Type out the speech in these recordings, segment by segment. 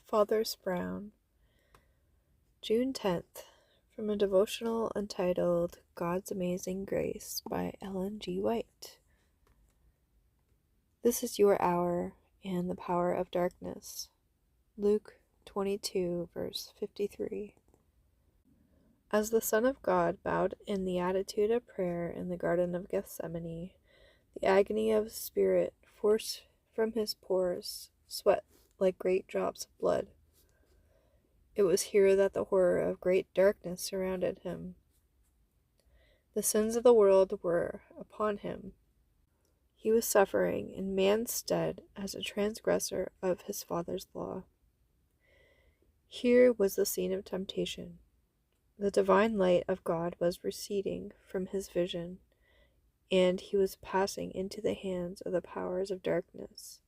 Father's Frown, June 10th, from a devotional entitled God's Amazing Grace by Ellen G. White. This is your hour and the power of darkness. Luke 22, verse 53. As the Son of God bowed in the attitude of prayer in the Garden of Gethsemane, the agony of spirit forced from his pores sweat like great drops of blood. It was here that the horror of great darkness surrounded him. The sins of the world were upon him. He was suffering in man's stead as a transgressor of his Father's law. Here was the scene of temptation. The divine light of God was receding from his vision, and he was passing into the hands of the powers of darkness.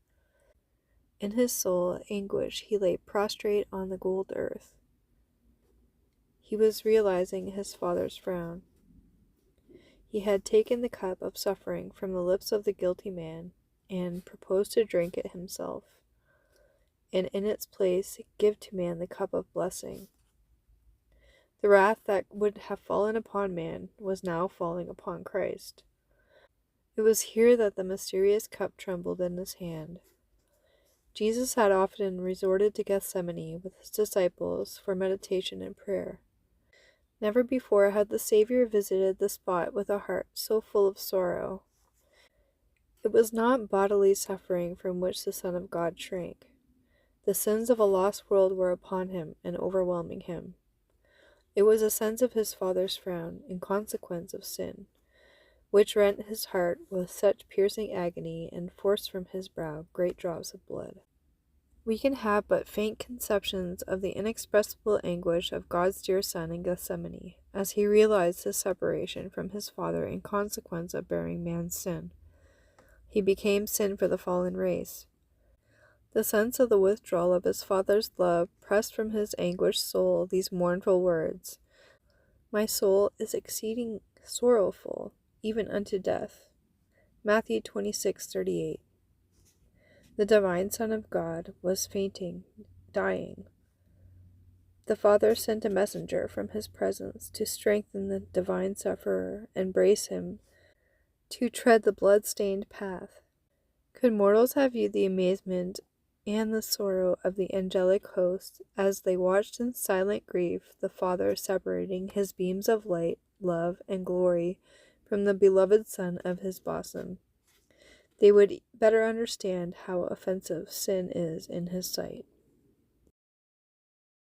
In his soul anguish he lay prostrate on the gold earth. He was realizing his Father's frown. He had taken the cup of suffering from the lips of the guilty man and proposed to drink it himself, and in its place give to man the cup of blessing. The wrath that would have fallen upon man was now falling upon Christ. It was here that the mysterious cup trembled in his hand. Jesus had often resorted to Gethsemane with his disciples for meditation and prayer. Never before had the Savior visited the spot with a heart so full of sorrow. It was not bodily suffering from which the Son of God shrank. The sins of a lost world were upon him and overwhelming him. It was a sense of his Father's frown in consequence of sin, which rent his heart with such piercing agony and forced from his brow great drops of blood. We can have but faint conceptions of the inexpressible anguish of God's dear Son in Gethsemane, as he realized his separation from his Father in consequence of bearing man's sin. He became sin for the fallen race. The sense of the withdrawal of his Father's love pressed from his anguished soul these mournful words, "My soul is exceeding sorrowful, even unto death." Matthew 26:38. The divine Son of God was fainting, dying. The Father sent a messenger from his presence to strengthen the divine sufferer and brace him to tread the blood-stained path. Could mortals have viewed the amazement and the sorrow of the angelic host as they watched in silent grief the Father separating his beams of light, love, and glory from the beloved Son of his bosom, they would better understand how offensive sin is in his sight.